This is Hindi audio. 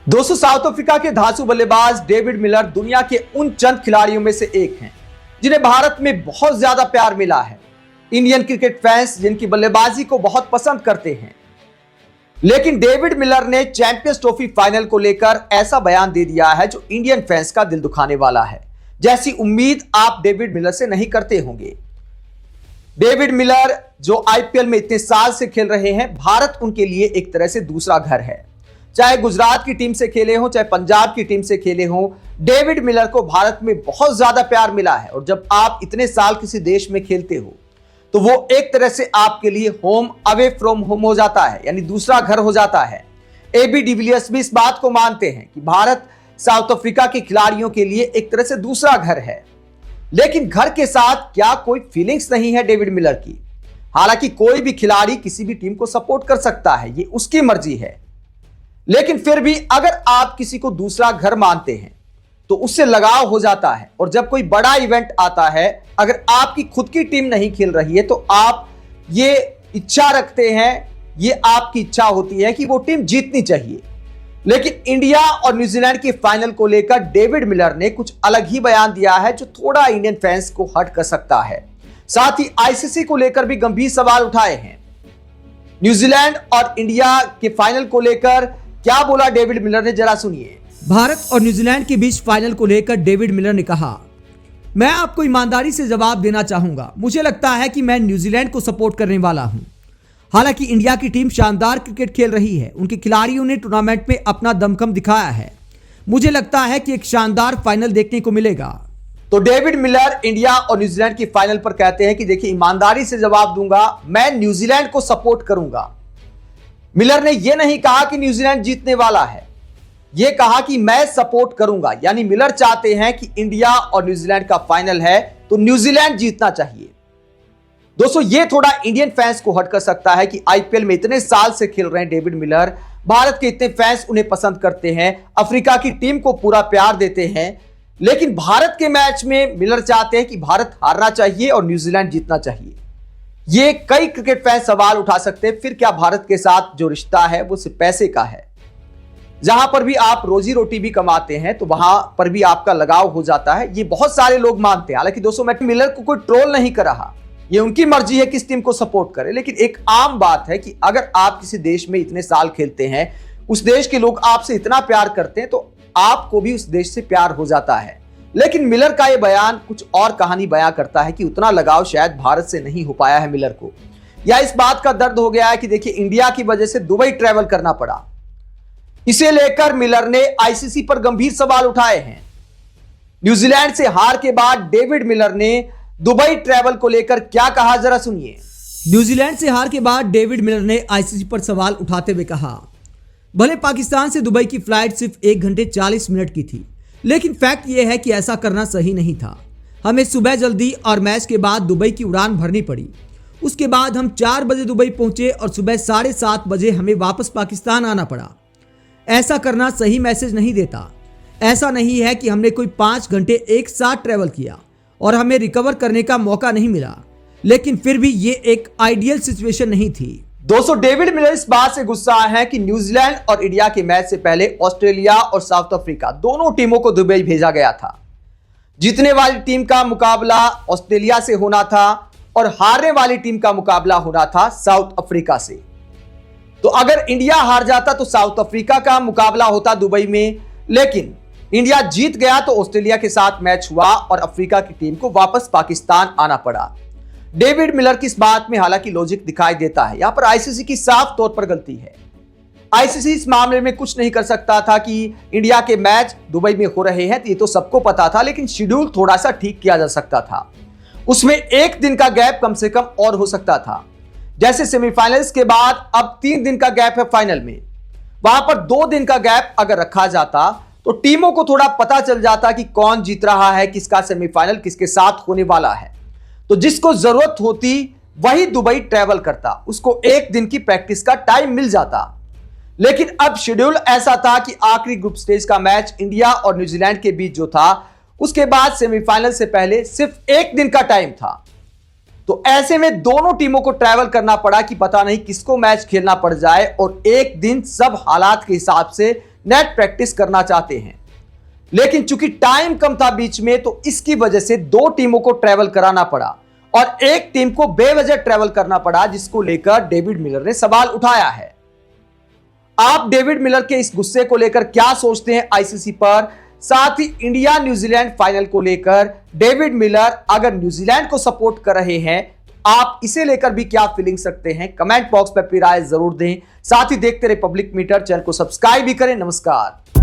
दोस्तों, साउथ अफ्रीका के धांसू बल्लेबाज डेविड मिलर दुनिया के उन चंद खिलाड़ियों में से एक हैं जिन्हें भारत में बहुत ज्यादा प्यार मिला है। इंडियन क्रिकेट फैंस जिनकी बल्लेबाजी को बहुत पसंद करते हैं, लेकिन डेविड मिलर ने चैंपियंस ट्रॉफी फाइनल को लेकर ऐसा बयान दे दिया है जो इंडियन फैंस का दिल दुखाने वाला है, जैसी उम्मीद आप डेविड मिलर से नहीं करते होंगे। डेविड मिलर जो आईपीएल में इतने साल से खेल रहे हैं, भारत उनके लिए एक तरह से दूसरा घर है। चाहे गुजरात की टीम से खेले हों, चाहे पंजाब की टीम से खेले हों, डेविड मिलर को भारत में बहुत ज्यादा प्यार मिला है। और जब आप इतने साल किसी देश में खेलते हो तो वो एक तरह से आपके लिए होम अवे फ्रॉम होम हो जाता है, यानी दूसरा घर हो जाता है। एबी डिविलियर्स भी इस बात को मानते हैं कि भारत साउथ अफ्रीका के खिलाड़ियों के लिए एक तरह से दूसरा घर है। लेकिन घर के साथ क्या कोई फीलिंग्स नहीं है डेविड मिलर की? हालांकि कोई भी खिलाड़ी किसी भी टीम को सपोर्ट कर सकता है, ये उसकी मर्जी है। लेकिन फिर भी अगर आप किसी को दूसरा घर मानते हैं तो उससे लगाव हो जाता है। और जब कोई बड़ा इवेंट आता है, अगर आपकी खुद की टीम नहीं खेल रही है तो आप ये इच्छा रखते हैं, ये आपकी इच्छा होती है कि वो टीम जीतनी चाहिए। लेकिन इंडिया और न्यूजीलैंड के फाइनल को लेकर डेविड मिलर ने कुछ अलग ही बयान दिया है जो थोड़ा इंडियन फैंस को हर्ट कर सकता है। साथ ही आईसीसी को लेकर भी गंभीर सवाल उठाए हैं। न्यूजीलैंड और इंडिया के फाइनल को लेकर क्या बोला डेविड मिलर ने, जरा सुनिए। भारत और न्यूजीलैंड के बीच फाइनल को लेकर डेविड मिलर ने कहा, मैं आपको ईमानदारी से जवाब देना चाहूंगा। मुझे लगता है कि मैं न्यूजीलैंड को सपोर्ट करने वाला हूं। हालांकि इंडिया की टीम शानदार क्रिकेट खेल रही है, उनके खिलाड़ियों ने टूर्नामेंट में अपना दमखम दिखाया है। मुझे लगता है कि एक शानदार फाइनल देखने को मिलेगा। तो डेविड मिलर इंडिया और न्यूजीलैंड की फाइनल पर कहते हैं कि देखिए, ईमानदारी से जवाब दूंगा, मैं न्यूजीलैंड को सपोर्ट करूंगा। मिलर ने यह नहीं कहा कि न्यूजीलैंड जीतने वाला है, यह कहा कि मैं सपोर्ट करूंगा। यानी मिलर चाहते हैं कि इंडिया और न्यूजीलैंड का फाइनल है तो न्यूजीलैंड जीतना चाहिए। दोस्तों, यह थोड़ा इंडियन फैंस को हर्ट कर सकता है कि आईपीएल में इतने साल से खेल रहे हैं डेविड मिलर, भारत के इतने फैंस उन्हें पसंद करते हैं, अफ्रीका की टीम को पूरा प्यार देते हैं, लेकिन भारत के मैच में मिलर चाहते हैं कि भारत हारना चाहिए और न्यूजीलैंड जीतना चाहिए। ये कई क्रिकेट फैंस सवाल उठा सकते हैं, फिर क्या भारत के साथ जो रिश्ता है वो सिर्फ पैसे का है? जहां पर भी आप रोजी रोटी भी कमाते हैं तो वहां पर भी आपका लगाव हो जाता है, ये बहुत सारे लोग मानते हैं। हालांकि दोस्तों, मैं मिलर को कोई ट्रोल नहीं कर रहा, ये उनकी मर्जी है किस टीम को सपोर्ट करे। लेकिन एक आम बात है कि अगर आप किसी देश में इतने साल खेलते हैं, उस देश के लोग आपसे इतना प्यार करते हैं तो आपको भी उस देश से प्यार हो जाता है। लेकिन मिलर का यह बयान कुछ और कहानी बयां करता है कि उतना लगाव शायद भारत से नहीं हो पाया है मिलर को, या इस बात का दर्द हो गया है कि देखिए, इंडिया की वजह से दुबई ट्रैवल करना पड़ा। इसे लेकर मिलर ने आईसीसी पर गंभीर सवाल उठाए हैं। न्यूजीलैंड से हार के बाद डेविड मिलर ने दुबई ट्रैवल को लेकर क्या कहा, जरा सुनिए। न्यूजीलैंड से हार के बाद डेविड मिलर ने आईसीसी पर सवाल उठाते हुए कहा, भले पाकिस्तान से दुबई की फ्लाइट सिर्फ 1 घंटे 40 मिनट की थी, लेकिन फैक्ट यह है कि ऐसा करना सही नहीं था। हमें सुबह जल्दी और मैच के बाद दुबई की उड़ान भरनी पड़ी। उसके बाद हम 4 बजे दुबई पहुंचे और सुबह 7:30 बजे हमें वापस पाकिस्तान आना पड़ा। ऐसा करना सही मैसेज नहीं देता। ऐसा नहीं है कि हमने कोई 5 घंटे एक साथ ट्रैवल किया और हमें रिकवर करने का मौका नहीं मिला, लेकिन फिर भी ये एक आइडियल सिचुएशन नहीं थी। दोस्तों, डेविड मिलर इस बात से गुस्सा है कि न्यूजीलैंड और इंडिया के मैच से पहले ऑस्ट्रेलिया और साउथ अफ्रीका दोनों टीमों को दुबई भेजा गया था। जीतने वाली टीम का मुकाबला ऑस्ट्रेलिया से होना था और हारने वाली टीम का मुकाबला होना था साउथ अफ्रीका से। तो अगर इंडिया हार जाता तो साउथ अफ्रीका का मुकाबला होता दुबई में, लेकिन इंडिया जीत गया तो ऑस्ट्रेलिया के साथ मैच हुआ और अफ्रीका की टीम को वापस पाकिस्तान आना पड़ा। डेविड मिलर की इस बात में हालांकि लॉजिक दिखाई देता है। यहां पर आईसीसी की साफ तौर पर गलती है। आईसीसी इस मामले में कुछ नहीं कर सकता था कि इंडिया के मैच दुबई में हो रहे हैं, ये तो सबको पता था, लेकिन शेड्यूल थोड़ा सा ठीक किया जा सकता था। उसमें 1 दिन का गैप कम से कम और हो सकता था। जैसे सेमीफाइनल्स के बाद अब 3 दिन का गैप है फाइनल में, वहां पर 2 दिन का गैप अगर रखा जाता तो टीमों को थोड़ा पता चल जाता कि कौन जीत रहा है, किसका सेमीफाइनल किसके साथ होने वाला है। तो जिसको जरूरत होती वही दुबई ट्रैवल करता, उसको 1 दिन की प्रैक्टिस का टाइम मिल जाता। लेकिन अब शेड्यूल ऐसा था कि आखिरी ग्रुप स्टेज का मैच इंडिया और न्यूजीलैंड के बीच जो था, उसके बाद सेमीफाइनल से पहले सिर्फ 1 दिन का टाइम था। तो ऐसे में दोनों टीमों को ट्रैवल करना पड़ा कि पता नहीं किसको मैच खेलना पड़ जाए और एक दिन सब हालात के हिसाब से नेट प्रैक्टिस करना चाहते हैं। लेकिन चूंकि टाइम कम था बीच में, तो इसकी वजह से दो टीमों को ट्रैवल कराना पड़ा और एक टीम को बेवजह ट्रैवल करना पड़ा, जिसको लेकर डेविड मिलर ने सवाल उठाया है। आप डेविड मिलर के इस गुस्से को लेकर क्या सोचते हैं आईसीसी पर? साथ ही इंडिया न्यूजीलैंड फाइनल को लेकर डेविड मिलर अगर न्यूजीलैंड को सपोर्ट कर रहे हैं, तो आप इसे लेकर भी क्या फीलिंग्स रखते हैं? कमेंट बॉक्स पर अपनी राय जरूर दें। साथ ही देखते रहे पब्लिक मीटर, चैनल को सब्सक्राइब भी करें। नमस्कार।